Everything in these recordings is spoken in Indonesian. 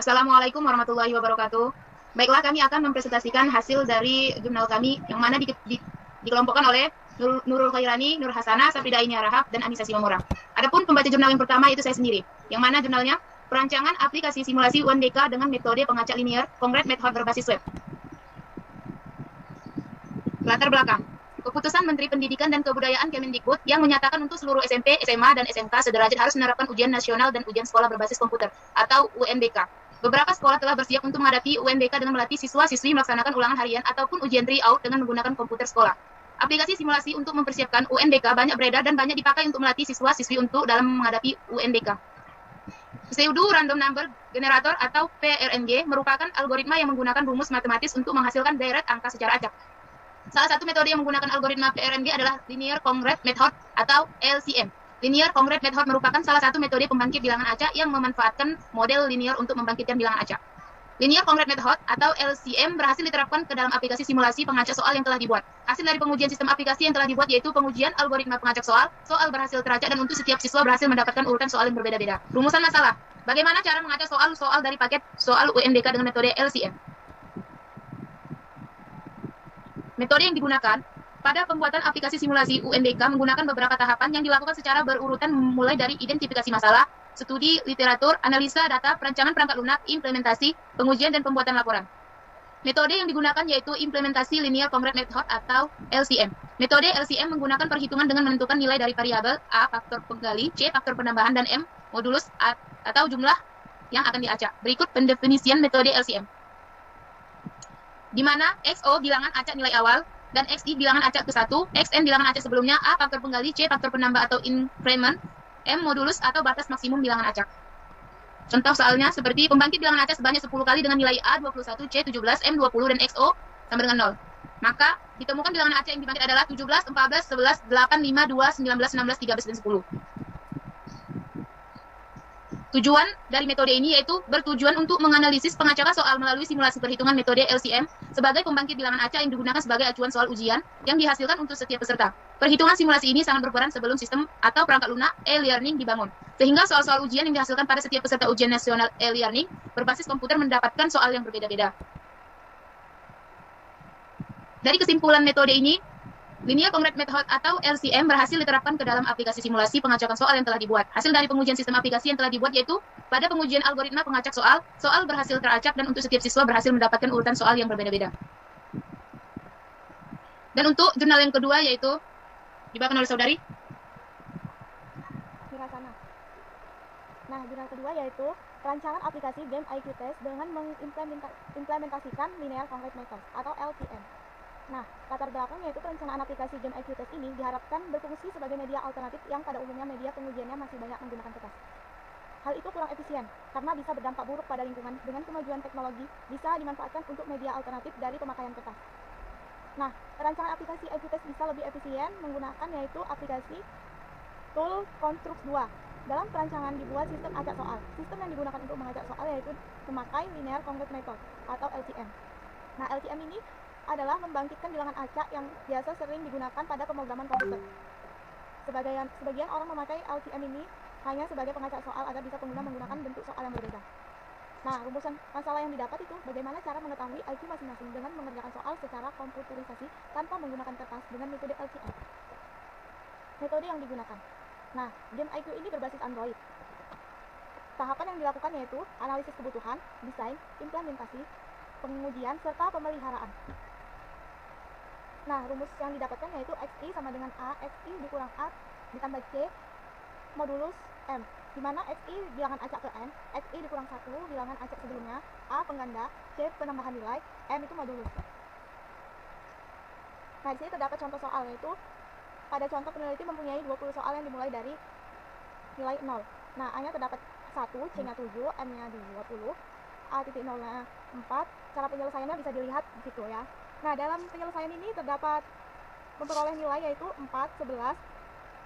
Assalamualaikum warahmatullahi wabarakatuh. Baiklah, kami akan mempresentasikan hasil dari jurnal kami yang mana dikelompokkan oleh Nurul Khairani, Nur Hasanah, Safrida Aini Rahab, dan Anissa Simamora. Adapun pembaca jurnal yang pertama itu saya sendiri, yang mana jurnalnya perancangan aplikasi simulasi UNBK dengan metode pengacak linear, Concrete Method berbasis web. Latar belakang. Keputusan Menteri Pendidikan dan Kebudayaan Kemendikbud yang menyatakan untuk seluruh SMP, SMA, dan SMK sederajat harus menerapkan ujian nasional dan ujian sekolah berbasis komputer atau UNBK. Beberapa sekolah telah bersiap untuk menghadapi UNBK dengan melatih siswa-siswi melaksanakan ulangan harian ataupun ujian tryout dengan menggunakan komputer sekolah. Aplikasi simulasi untuk mempersiapkan UNBK banyak beredar dan banyak dipakai untuk melatih siswa-siswi untuk dalam menghadapi UNBK. Pseudo Random Number Generator atau PRNG merupakan algoritma yang menggunakan rumus matematis untuk menghasilkan deret angka secara acak. Salah satu metode yang menggunakan algoritma PRNG adalah Linear Concrete Method atau LCM. Linear Concrete Method merupakan salah satu metode pembangkit bilangan acak yang memanfaatkan model linear untuk membangkitkan bilangan acak. Linear Concrete Method atau LCM berhasil diterapkan ke dalam aplikasi simulasi pengacak soal yang telah dibuat. Hasil dari pengujian sistem aplikasi yang telah dibuat yaitu pengujian algoritma pengacak soal, soal berhasil teracak dan untuk setiap siswa berhasil mendapatkan urutan soal yang berbeda-beda. Rumusan masalah. Bagaimana cara mengacak soal dari paket soal UNBK dengan metode LCM? Metode yang digunakan pada pembuatan aplikasi simulasi UNBK menggunakan beberapa tahapan yang dilakukan secara berurutan mulai dari identifikasi masalah, studi literatur, analisa data, perancangan perangkat lunak, implementasi, pengujian, dan pembuatan laporan. Metode yang digunakan yaitu implementasi Linear Concrete Method atau LCM. Metode LCM menggunakan perhitungan dengan menentukan nilai dari variabel A, faktor penggali, C, faktor penambahan, dan M, modulus atau jumlah yang akan diacak. Berikut pendefinisian metode LCM. Di mana XO bilangan acak nilai awal, dan XI bilangan acak ke-1, XN bilangan acak sebelumnya, A faktor penggali, C faktor penambah atau increment, M modulus atau batas maksimum bilangan acak. Contoh soalnya seperti pembangkit bilangan acak sebanyak 10 kali dengan nilai A 21, C 17, M 20, dan XO sama dengan 0. Maka ditemukan bilangan acak yang dibangkit adalah 17, 14, 11, 8, 5, 2, 19, 16, 13, dan 10. Tujuan dari metode ini yaitu bertujuan untuk menganalisis pengacakan soal melalui simulasi perhitungan metode LCM sebagai pembangkit bilangan acak yang digunakan sebagai acuan soal ujian yang dihasilkan untuk setiap peserta. Perhitungan simulasi ini sangat berperan sebelum sistem atau perangkat lunak e-learning dibangun, sehingga soal-soal ujian yang dihasilkan pada setiap peserta ujian nasional e-learning berbasis komputer mendapatkan soal yang berbeda-beda. Dari kesimpulan metode ini, Linear Concrete Method atau LCM berhasil diterapkan ke dalam aplikasi simulasi pengacakan soal yang telah dibuat. Hasil dari pengujian sistem aplikasi yang telah dibuat yaitu pada pengujian algoritma pengacak soal, soal berhasil teracak dan untuk setiap siswa berhasil mendapatkan urutan soal yang berbeda-beda. Dan untuk jurnal yang kedua yaitu dibawakan oleh saudari Mirasana. Nah, jurnal kedua yaitu rancangan aplikasi game IQ Test dengan mengimplementasikan Linear Concrete Method atau LCM. Nah, latar belakang yaitu perencanaan aplikasi game IQ Test ini diharapkan berfungsi sebagai media alternatif yang pada umumnya media pengujiannya masih banyak menggunakan kertas. Hal itu kurang efisien karena bisa berdampak buruk pada lingkungan. Dengan kemajuan teknologi bisa dimanfaatkan untuk media alternatif dari pemakaian kertas. Nah, perancangan aplikasi IQ Test bisa lebih efisien menggunakan yaitu aplikasi Tool Construct 2. Dalam perancangan dibuat sistem acak soal. Sistem yang digunakan untuk mengacak soal yaitu memakai Linear Concrete Method atau LCM. Nah, LCM ini adalah membangkitkan bilangan acak yang biasa sering digunakan pada pemrograman komputer. Sebagian orang memakai LCM ini hanya sebagai pengacak soal agar bisa pengguna menggunakan bentuk soal yang berbeda. Nah, rumusan masalah yang didapat itu bagaimana cara mengetahui IQ masing-masing dengan mengerjakan soal secara komputerisasi tanpa menggunakan kertas dengan metode LCM. Metode yang digunakan. Nah, game IQ ini berbasis Android. Tahapan yang dilakukan yaitu analisis kebutuhan, desain, implementasi, pengujian, serta pemeliharaan. Nah, rumus yang didapatkan yaitu XI sama dengan A, XI dikurang A ditambah C, modulus M, di mana XI bilangan acak ke N, XI dikurang 1 bilangan acak sebelumnya, A pengganda, C penambahan nilai, M itu modulus. Nah, di sini terdapat contoh soal yaitu pada contoh peneliti mempunyai 20 soal yang dimulai dari nilai 0. Nah, A-nya terdapat 1, C-nya 7, M-nya 20, A titik 0-nya 4. Cara penyelesaiannya bisa dilihat di situ ya. Nah, dalam penyelesaian ini terdapat memperoleh nilai yaitu 4, 11,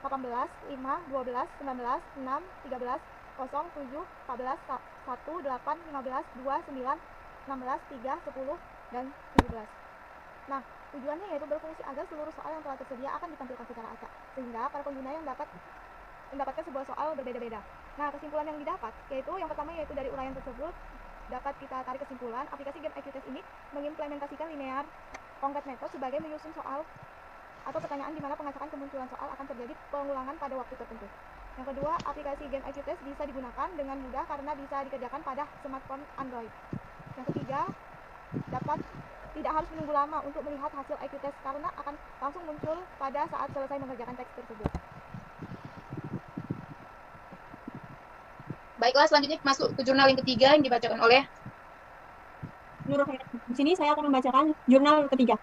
18, 5, 12, 19, 6, 13, 0, 7, 14, 1, 8, 15, 2, 9, 16, 3, 10, dan 17. Nah, tujuannya yaitu berfungsi agar seluruh soal yang telah tersedia akan ditampilkan secara acak, sehingga para pengguna yang mendapatkan sebuah soal berbeda-beda. Nah, kesimpulan yang didapat yaitu yang pertama yaitu dari uraian tersebut dapat kita tarik kesimpulan, aplikasi game IQ Test ini mengimplementasikan linear concrete method sebagai menyusun soal atau pertanyaan di mana pengecekan kemunculan soal akan terjadi pengulangan pada waktu tertentu. Yang kedua, aplikasi game IQ Test bisa digunakan dengan mudah karena bisa dikerjakan pada smartphone Android. Yang ketiga, tidak harus menunggu lama untuk melihat hasil IQ Test karena akan langsung muncul pada saat selesai mengerjakan teks tersebut. Baiklah, selanjutnya masuk ke jurnal yang ketiga yang dibacakan oleh Nurul. Di sini saya akan membacakan jurnal ketiga.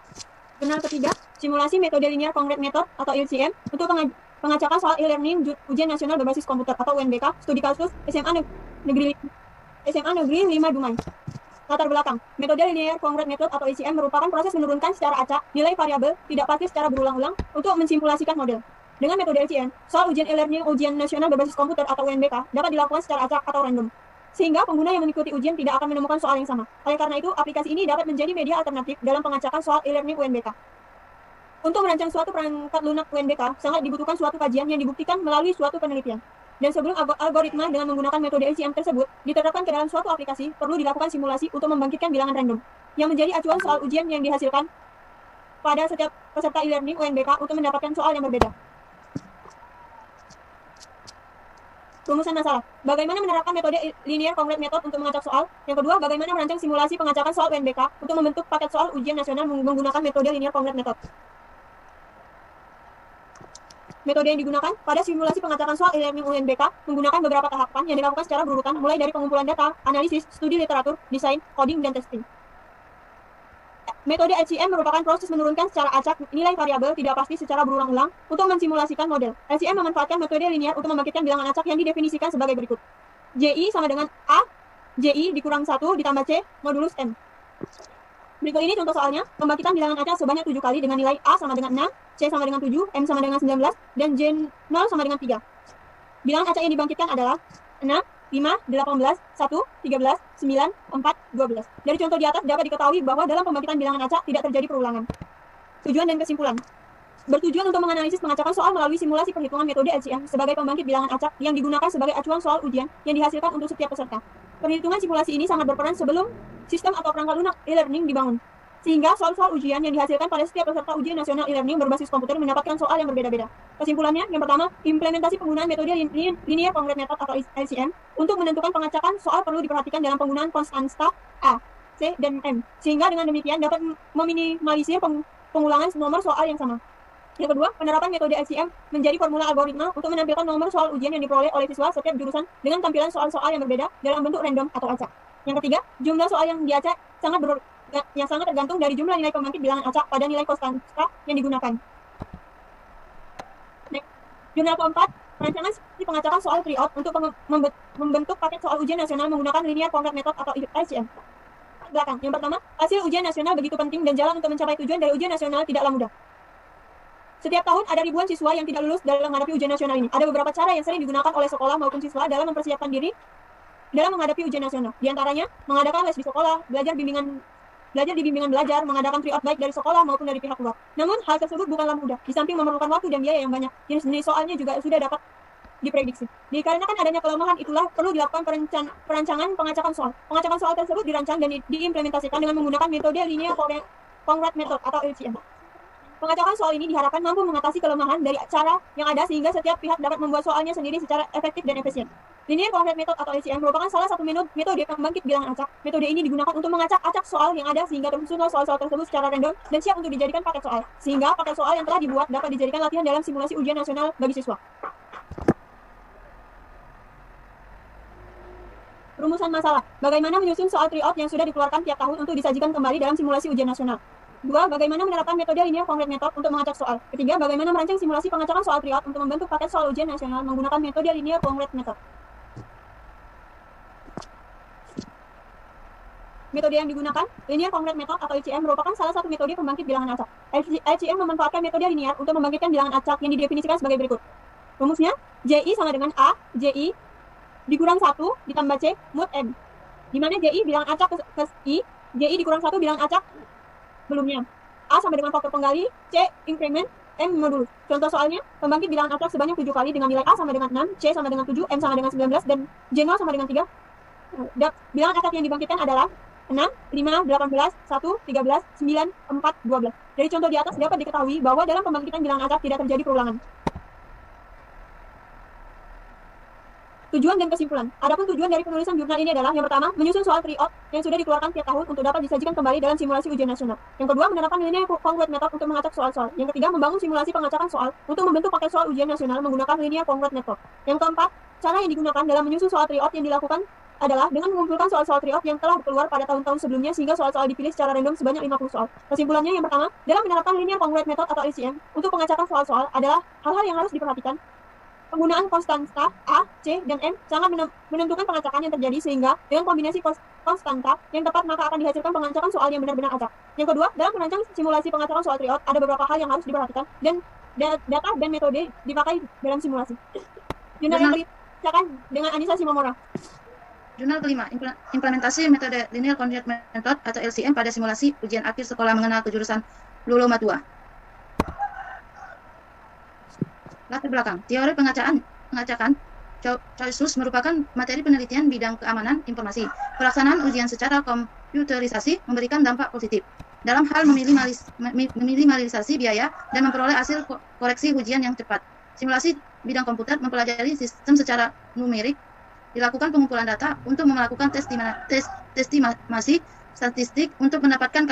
Jurnal ketiga, simulasi metode linear concrete method atau LCM untuk pengacakan soal e-learning ujian nasional berbasis komputer atau UNBK, studi kasus SMA Negeri 5 Dumai. Latar belakang, metode linear concrete method atau LCM merupakan proses menurunkan secara acak nilai variabel tidak pasti secara berulang-ulang untuk mensimulasikan model. Dengan metode LCM, soal ujian e-learning ujian nasional berbasis komputer atau UNBK dapat dilakukan secara acak atau random, sehingga pengguna yang mengikuti ujian tidak akan menemukan soal yang sama. Oleh karena itu, aplikasi ini dapat menjadi media alternatif dalam pengacakan soal e-learning UNBK. Untuk merancang suatu perangkat lunak UNBK, sangat dibutuhkan suatu kajian yang dibuktikan melalui suatu penelitian. Dan sebelum algoritma dengan menggunakan metode LCM tersebut diterapkan ke dalam suatu aplikasi, perlu dilakukan simulasi untuk membangkitkan bilangan random, yang menjadi acuan soal ujian yang dihasilkan pada setiap peserta e-learning UNBK untuk mendapatkan soal yang berbeda. Rumusan masalah. Bagaimana menerapkan metode linear concrete method untuk mengacak soal. Yang kedua, bagaimana merancang simulasi pengacakan soal UNBK untuk membentuk paket soal ujian nasional menggunakan metode linear concrete method. Metode yang digunakan pada simulasi pengacakan soal e-learning UNBK menggunakan beberapa tahapan yang dilakukan secara berurutan, mulai dari pengumpulan data, analisis, studi literatur, desain, coding, dan testing. Metode LCM merupakan proses menurunkan secara acak nilai variabel tidak pasti secara berulang-ulang untuk mensimulasikan model. LCM memanfaatkan metode linear untuk membangkitkan bilangan acak yang didefinisikan sebagai berikut. JI sama dengan A, JI dikurang 1 ditambah C, modulus M. Berikut ini contoh soalnya, pembangkitan bilangan acak sebanyak 7 kali dengan nilai A sama dengan 6, C sama dengan 7, M sama dengan 19, dan J0 sama dengan 3. Bilangan acak yang dibangkitkan adalah 6, 5, 18, 1, 13, 9, 4, 12. Dari contoh di atas dapat diketahui bahwa dalam pembangkitan bilangan acak tidak terjadi perulangan. Tujuan dan kesimpulan. Bertujuan untuk menganalisis pengacakan soal melalui simulasi perhitungan metode LCM sebagai pembangkit bilangan acak yang digunakan sebagai acuan soal ujian yang dihasilkan untuk setiap peserta. Perhitungan simulasi ini sangat berperan sebelum sistem atau perangkat lunak e-learning dibangun, sehingga soal-soal ujian yang dihasilkan pada setiap peserta ujian nasional e-learning berbasis komputer mendapatkan soal yang berbeda-beda. Kesimpulannya, yang pertama, implementasi penggunaan metode linear concrete method atau LCM untuk menentukan pengacakan soal perlu diperhatikan dalam penggunaan konstanta A, C, dan M, sehingga dengan demikian dapat meminimalisir pengulangan nomor soal yang sama. Yang kedua, penerapan metode LCM menjadi formula algoritma untuk menampilkan nomor soal ujian yang diperoleh oleh siswa setiap jurusan dengan tampilan soal-soal yang berbeda dalam bentuk random atau acak. Yang ketiga, jumlah soal yang diacak sangat tergantung dari jumlah nilai pembangkit bilangan acak pada nilai konstanta yang digunakan. Jurnal keempat, perancangan pengacakan soal tryout untuk membentuk paket soal ujian nasional menggunakan linear concrete method atau LCM. Belakang, yang pertama, hasil ujian nasional begitu penting dan jalan untuk mencapai tujuan dari ujian nasional tidaklah mudah. Setiap tahun ada ribuan siswa yang tidak lulus dalam menghadapi ujian nasional ini. Ada beberapa cara yang sering digunakan oleh sekolah maupun siswa dalam mempersiapkan diri dalam menghadapi ujian nasional. Di antaranya, mengadakan les di sekolah, belajar di bimbingan belajar, mengadakan tryout baik dari sekolah maupun dari pihak luar. Namun, hal tersebut bukanlah mudah. Di samping memerlukan waktu dan biaya yang banyak, jenis soalnya juga sudah dapat diprediksi. Dikarenakan adanya kelemahan itulah perlu dilakukan perancangan pengacakan soal. Pengacakan soal tersebut dirancang dan diimplementasikan dengan menggunakan metode linear concrete method atau LCM. Pengacakan soal ini diharapkan mampu mengatasi kelemahan dari cara yang ada sehingga setiap pihak dapat membuat soalnya sendiri secara efektif dan efisien. Linear concrete method atau LCM merupakan salah satu metode pembangkit bilangan acak. Metode ini digunakan untuk mengacak-acak soal yang ada sehingga tersusun soal-soal tersebut secara random dan siap untuk dijadikan paket soal. Sehingga paket soal yang telah dibuat dapat dijadikan latihan dalam simulasi ujian nasional bagi siswa. Rumusan masalah. Bagaimana menyusun soal tryout yang sudah dikeluarkan tiap tahun untuk disajikan kembali dalam simulasi ujian nasional. 2. Bagaimana menerapkan metode linear concrete method untuk mengacak soal. 3. Bagaimana merancang simulasi pengacakan soal tryout untuk membentuk paket soal ujian nasional menggunakan metode linear concrete method. Metode yang digunakan, linear concrete method atau LCM merupakan salah satu metode pembangkit bilangan acak. LCM memanfaatkan metode linear untuk membangkitkan bilangan acak yang didefinisikan sebagai berikut. Rumusnya, JI sama dengan A, JI dikurang 1 ditambah C, mod M. Di mana JI bilangan acak ke I, JI dikurang 1 bilangan acak sebelumnya. A sama dengan faktor penggali, C increment, M modulus. Contoh soalnya, pembangkit bilangan acak sebanyak 7 kali dengan nilai A sama dengan 6, C sama dengan 7, M sama dengan 19, dan J0 sama dengan 3. Bilangan acak yang dibangkitkan adalah 6, 5, 18, 1, 13, 9, 4, 12. Dari contoh di atas dapat diketahui bahwa dalam pembangkitan bilangan acak tidak terjadi perulangan. Tujuan dan kesimpulan. Adapun tujuan dari penulisan jurnal ini adalah yang pertama, menyusun soal tryout yang sudah dikeluarkan tiap tahun untuk dapat disajikan kembali dalam simulasi ujian nasional. Yang kedua, menerapkan linear congruent method untuk mengacak soal-soal. Yang ketiga, membangun simulasi pengacakan soal untuk membentuk paket soal ujian nasional menggunakan linear congruent method. Yang keempat, cara yang digunakan dalam menyusun soal tryout yang dilakukan adalah dengan mengumpulkan soal-soal tryout yang telah keluar pada tahun-tahun sebelumnya sehingga soal-soal dipilih secara random sebanyak 50 soal. Kesimpulannya yang pertama, dalam menerapkan linear congruent method atau LCM untuk pengacakan soal-soal adalah hal-hal yang harus diperhatikan. Penggunaan konstanta A, C, dan M sangat menentukan pengacakan yang terjadi sehingga dengan kombinasi konstanta yang tepat maka akan dihasilkan pengacakan soal yang benar-benar acak. Yang kedua, dalam merancang simulasi pengacakan soal tryout ada beberapa hal yang harus diperhatikan dan data dan metode dipakai dalam simulasi. Jurnal yang dibacakan dengan Anissa Simamora. Jurnal kelima, implementasi metode linear congruent method atau LCM pada simulasi ujian akhir sekolah mengenal kejurusan Lulu Matua. Latar belakang, teori pengacakan Choiceless merupakan materi penelitian bidang keamanan informasi. Pelaksanaan ujian secara komputerisasi memberikan dampak positif dalam hal meminimalisasi biaya dan memperoleh hasil koreksi ujian yang cepat. Simulasi bidang komputer mempelajari sistem secara numerik, dilakukan pengumpulan data untuk melakukan estimasi statistik untuk mendapatkan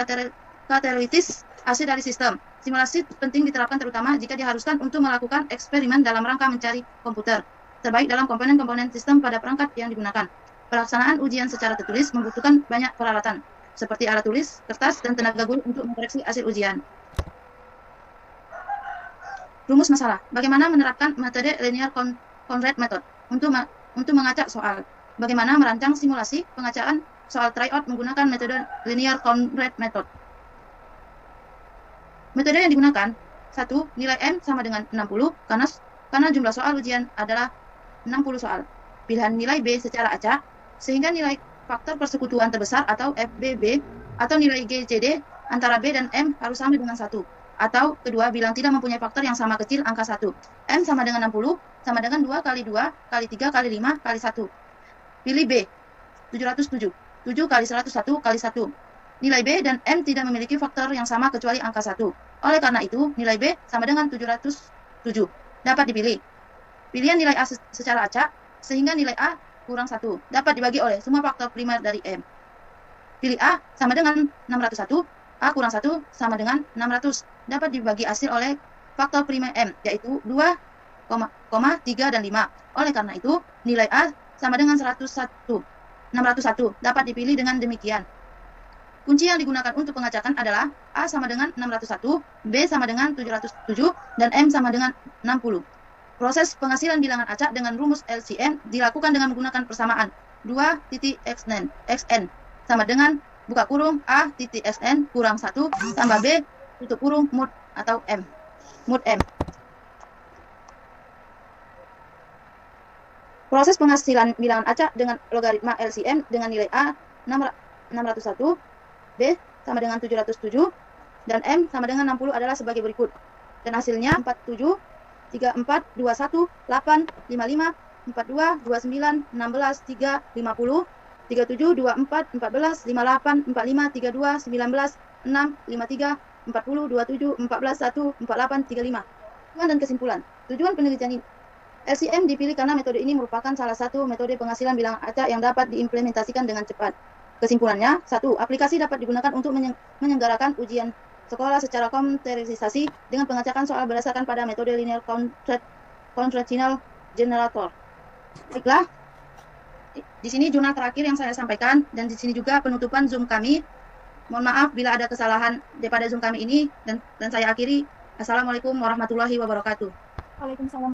katalolitis hasil dari sistem. Simulasi penting diterapkan terutama jika diharuskan untuk melakukan eksperimen dalam rangka mencari komputer terbaik dalam komponen-komponen sistem pada perangkat yang digunakan. Pelaksanaan ujian secara tertulis membutuhkan banyak peralatan, seperti alat tulis, kertas, dan tenaga guru untuk mengoreksi hasil ujian. Rumus masalah. Bagaimana menerapkan metode linear congruent method untuk mengacak soal. Bagaimana merancang simulasi pengacaan soal tryout menggunakan metode linear congruent method. Metode yang digunakan, 1. Nilai M sama dengan 60 karena jumlah soal ujian adalah 60 soal. Pilihan nilai B secara acak, sehingga nilai faktor persekutuan terbesar atau FBB atau nilai GCD antara B dan M harus sama dengan 1. Atau kedua, bilang tidak mempunyai faktor yang sama kecil angka 1. M sama dengan 60 sama dengan 2 kali 2 kali 3 kali 5 kali 1. Pilih B, 707. 7 kali 101 kali 1. Nilai B dan M tidak memiliki faktor yang sama kecuali angka 1. Oleh karena itu, nilai B sama dengan 707. Dapat dipilih. Pilihan nilai A secara acak, sehingga nilai A kurang 1. Dapat dibagi oleh semua faktor primer dari M. Pilih A sama dengan 601, A kurang 1 sama dengan 600. Dapat dibagi hasil oleh faktor primer M, yaitu 2, 3, dan 5. Oleh karena itu, nilai A sama dengan 601. Dapat dipilih dengan demikian. Kunci yang digunakan untuk pengacakan adalah A sama dengan 601, B sama dengan 707, dan M sama dengan 60. Proses penghasilan bilangan acak dengan rumus LCM dilakukan dengan menggunakan persamaan 2.xn sama dengan buka kurung A titik xn kurang 1 tambah B tutup kurung mod atau M. Mod M. Proses penghasilan bilangan acak dengan logaritma LCM dengan nilai A 601, B sama dengan 707, dan M sama dengan 60 adalah sebagai berikut. Dan hasilnya 47, 34, 21, 8, 55, 42, 29, 16, 3, 50, 37, 24, 14, 58, 45, 32, 19, 6, 53, 40, 27, 14, 1, 48, 35. Tujuan dan kesimpulan. Tujuan penelitian ini. LCM dipilih karena metode ini merupakan salah satu metode penghasilan bilangan acak yang dapat diimplementasikan dengan cepat. Kesimpulannya, 1. Aplikasi dapat digunakan untuk menyelenggarakan ujian sekolah secara komputerisasi dengan pengacakan soal berdasarkan pada metode linear constraintional generator. Baiklah, di sini jurnal terakhir yang saya sampaikan, dan di sini juga penutupan Zoom kami. Mohon maaf bila ada kesalahan daripada Zoom kami ini, dan saya akhiri. Assalamualaikum warahmatullahi wabarakatuh. Waalaikumsalam.